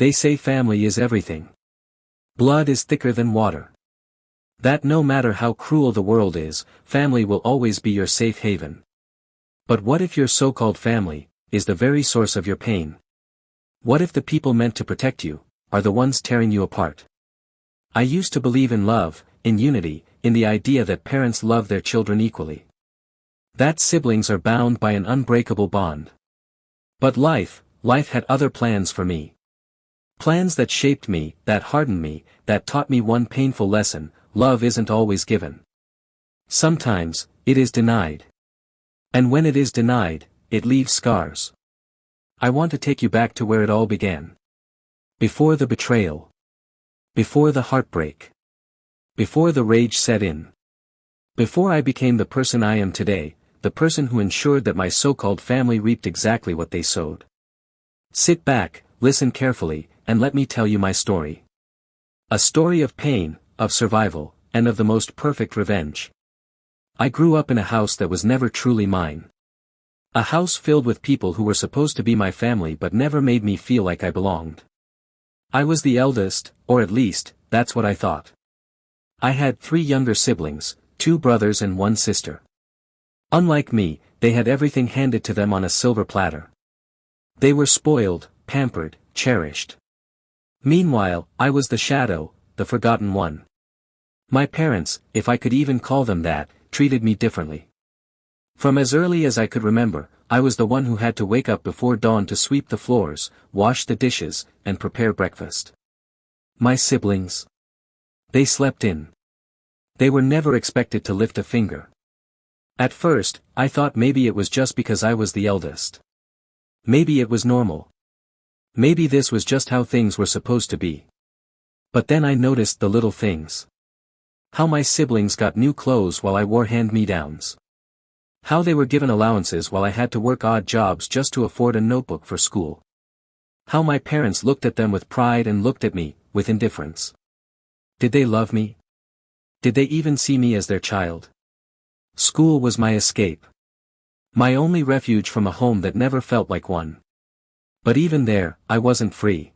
They say family is everything. Blood is thicker than water. That no matter how cruel the world is, family will always be your safe haven. But what if your so-called family is the very source of your pain? What if the people meant to protect you are the ones tearing you apart? I used to believe in love, in unity, in the idea that parents love their children equally. That siblings are bound by an unbreakable bond. But life had other plans for me. Plans that shaped me, that hardened me, that taught me one painful lesson: love isn't always given. Sometimes, it is denied. And when it is denied, it leaves scars. I want to take you back to where it all began. Before the betrayal. Before the heartbreak. Before the rage set in. Before I became the person I am today, the person who ensured that my so-called family reaped exactly what they sowed. Sit back, listen carefully, and let me tell you my story. A story of pain, of survival, and of the most perfect revenge. I grew up in a house that was never truly mine. A house filled with people who were supposed to be my family but never made me feel like I belonged. I was the eldest, or at least, that's what I thought. I had 3 younger siblings, 2 brothers and 1 sister. Unlike me, they had everything handed to them on a silver platter. They were spoiled, pampered, cherished. Meanwhile, I was the shadow, the forgotten one. My parents, if I could even call them that, treated me differently. From as early as I could remember, I was the one who had to wake up before dawn to sweep the floors, wash the dishes, and prepare breakfast. My siblings. They slept in. They were never expected to lift a finger. At first, I thought maybe it was just because I was the eldest. Maybe it was normal. Maybe this was just how things were supposed to be. But then I noticed the little things. How my siblings got new clothes while I wore hand-me-downs. How they were given allowances while I had to work odd jobs just to afford a notebook for school. How my parents looked at them with pride and looked at me, with indifference. Did they love me? Did they even see me as their child? School was my escape. My only refuge from a home that never felt like one. But even there, I wasn't free.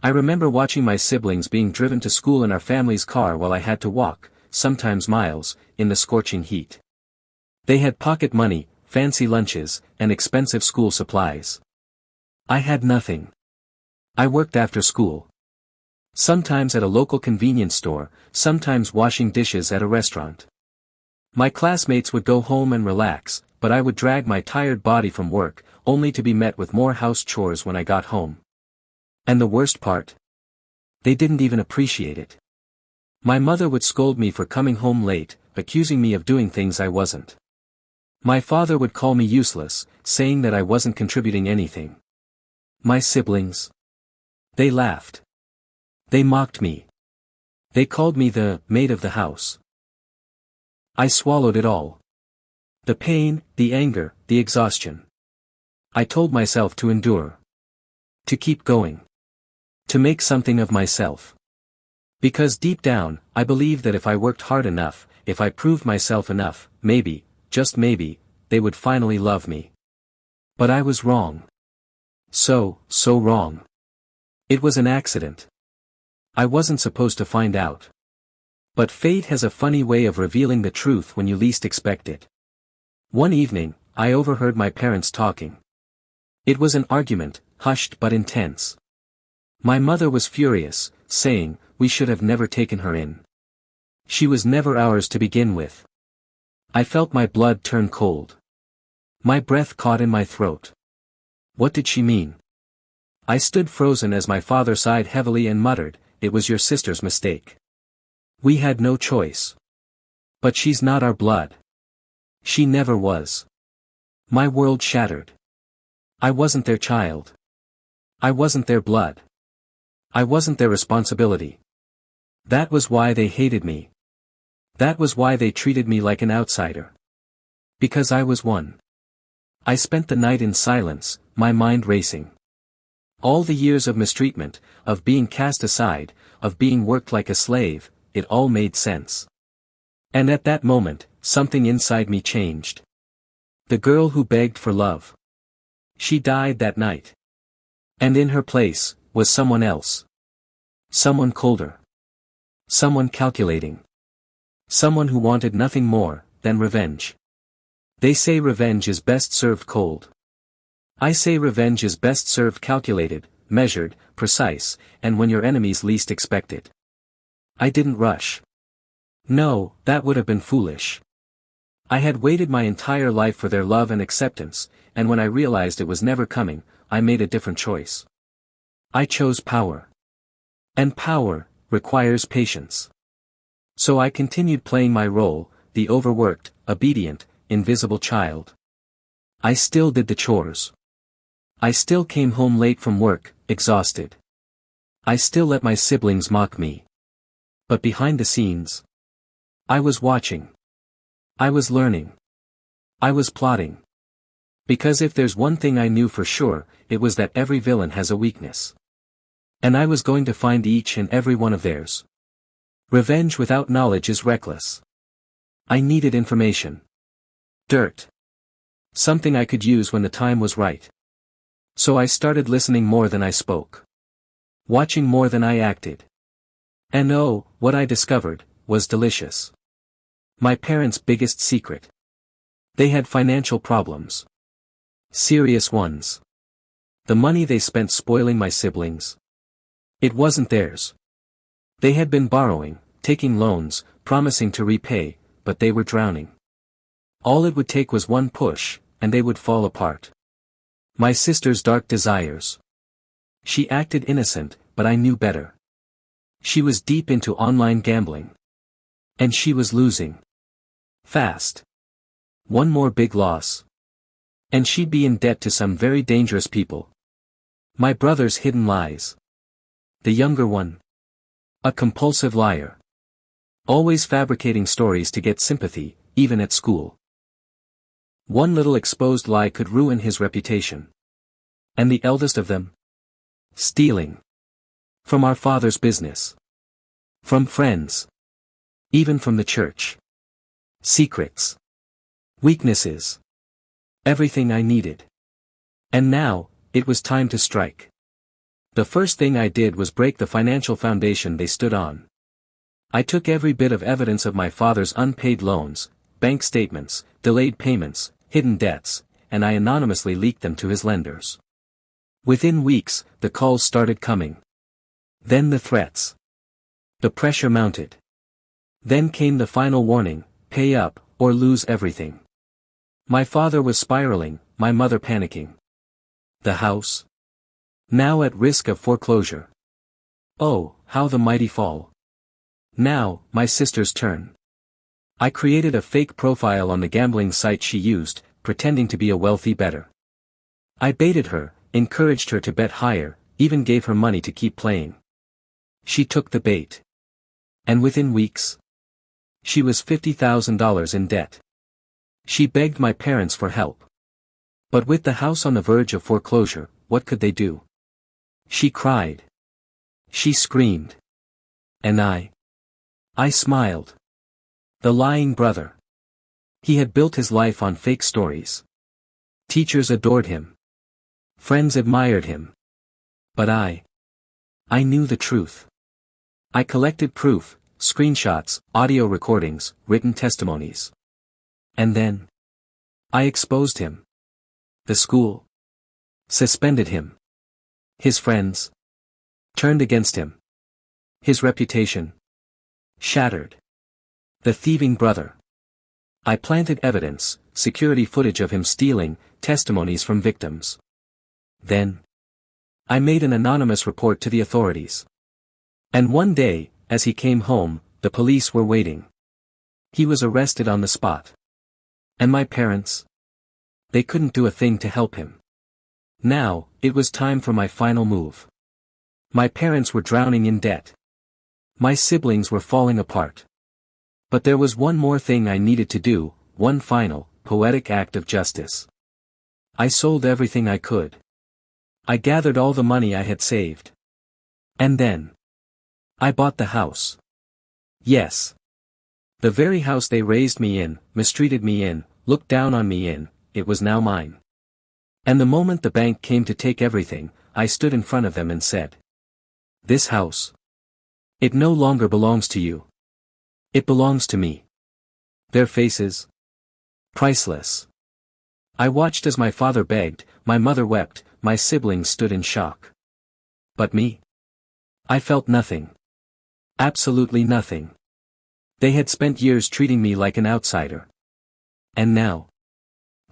I remember watching my siblings being driven to school in our family's car while I had to walk, sometimes miles, in the scorching heat. They had pocket money, fancy lunches, and expensive school supplies. I had nothing. I worked after school. Sometimes at a local convenience store, sometimes washing dishes at a restaurant. My classmates would go home and relax, but I would drag my tired body from work, only to be met with more house chores when I got home. And the worst part? They didn't even appreciate it. My mother would scold me for coming home late, accusing me of doing things I wasn't. My father would call me useless, saying that I wasn't contributing anything. My siblings. They laughed. They mocked me. They called me the maid of the house. I swallowed it all. The pain, the anger, the exhaustion. I told myself to endure. To keep going. To make something of myself. Because deep down, I believed that if I worked hard enough, if I proved myself enough, maybe, just maybe, they would finally love me. But I was wrong. So wrong. It was an accident. I wasn't supposed to find out. But fate has a funny way of revealing the truth when you least expect it. One evening, I overheard my parents talking. It was an argument, hushed but intense. My mother was furious, saying, we should have never taken her in. She was never ours to begin with. I felt my blood turn cold. My breath caught in my throat. What did she mean? I stood frozen as my father sighed heavily and muttered, it was your sister's mistake. We had no choice. But she's not our blood. She never was. My world shattered. I wasn't their child. I wasn't their blood. I wasn't their responsibility. That was why they hated me. That was why they treated me like an outsider. Because I was one. I spent the night in silence, my mind racing. All the years of mistreatment, of being cast aside, of being worked like a slave, it all made sense. And at that moment, something inside me changed. The girl who begged for love. She died that night. And in her place, was someone else. Someone colder. Someone calculating. Someone who wanted nothing more than revenge. They say revenge is best served cold. I say revenge is best served calculated, measured, precise, and when your enemies least expect it. I didn't rush. No, that would have been foolish. I had waited my entire life for their love and acceptance, and when I realized it was never coming, I made a different choice. I chose power. And power requires patience. So I continued playing my role, the overworked, obedient, invisible child. I still did the chores. I still came home late from work, exhausted. I still let my siblings mock me. But behind the scenes, I was watching. I was learning. I was plotting. Because if there's one thing I knew for sure, it was that every villain has a weakness. And I was going to find each and every one of theirs. Revenge without knowledge is reckless. I needed information. Dirt. Something I could use when the time was right. So I started listening more than I spoke. Watching more than I acted. And oh, what I discovered was delicious. My parents' biggest secret. They had financial problems. Serious ones. The money they spent spoiling my siblings. It wasn't theirs. They had been borrowing, taking loans, promising to repay, but they were drowning. All it would take was one push, and they would fall apart. My sister's dark desires. She acted innocent, but I knew better. She was deep into online gambling. And she was losing. Fast. One more big loss. And she'd be in debt to some very dangerous people. My brother's hidden lies. The younger one. A compulsive liar. Always fabricating stories to get sympathy, even at school. One little exposed lie could ruin his reputation. And the eldest of them? Stealing. From our father's business. From friends. Even from the church. Secrets. Weaknesses. Everything I needed. And now, it was time to strike. The first thing I did was break the financial foundation they stood on. I took every bit of evidence of my father's unpaid loans, bank statements, delayed payments, hidden debts, and I anonymously leaked them to his lenders. Within weeks, the calls started coming. Then the threats. The pressure mounted. Then came the final warning, pay up, or lose everything. My father was spiraling, my mother panicking. The house? Now at risk of foreclosure. Oh, how the mighty fall. Now, my sister's turn. I created a fake profile on the gambling site she used, pretending to be a wealthy bettor. I baited her, encouraged her to bet higher, even gave her money to keep playing. She took the bait. And within weeks, she was $50,000 in debt. She begged my parents for help. But with the house on the verge of foreclosure, what could they do? She cried. She screamed. And I smiled. The lying brother. He had built his life on fake stories. Teachers adored him. Friends admired him. But I knew the truth. I collected proof, screenshots, audio recordings, written testimonies. And then I exposed him. The school suspended him. His friends turned against him. His reputation shattered. The thieving brother. I planted evidence, security footage of him stealing, testimonies from victims. Then I made an anonymous report to the authorities. And one day, as he came home, the police were waiting. He was arrested on the spot. And my parents? They couldn't do a thing to help him. Now, it was time for my final move. My parents were drowning in debt. My siblings were falling apart. But there was one more thing I needed to do, one final, poetic act of justice. I sold everything I could. I gathered all the money I had saved. And then I bought the house. Yes. The very house they raised me in, mistreated me in, looked down on me in, it was now mine. And the moment the bank came to take everything, I stood in front of them and said, This house. It no longer belongs to you. It belongs to me. Their faces. Priceless. I watched as my father begged, my mother wept, my siblings stood in shock. But me? I felt nothing. Absolutely nothing. They had spent years treating me like an outsider. And now?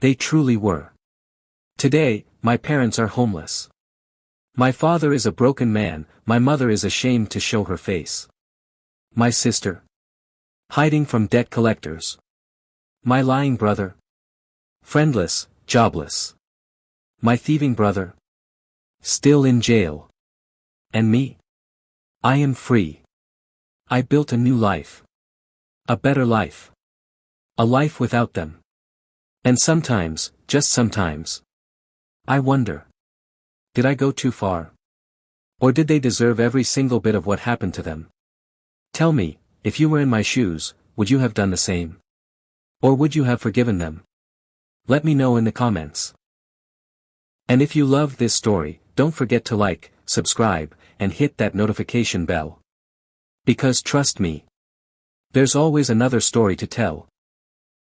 They truly were. Today, my parents are homeless. My father is a broken man, my mother is ashamed to show her face. My sister? Hiding from debt collectors. My lying brother? Friendless, jobless. My thieving brother? Still in jail. And me? I am free. I built a new life. A better life. A life without them. And sometimes, just sometimes, I wonder. Did I go too far? Or did they deserve every single bit of what happened to them? Tell me, if you were in my shoes, would you have done the same? Or would you have forgiven them? Let me know in the comments. And if you loved this story, don't forget to like, subscribe, and hit that notification bell. Because trust me, there's always another story to tell.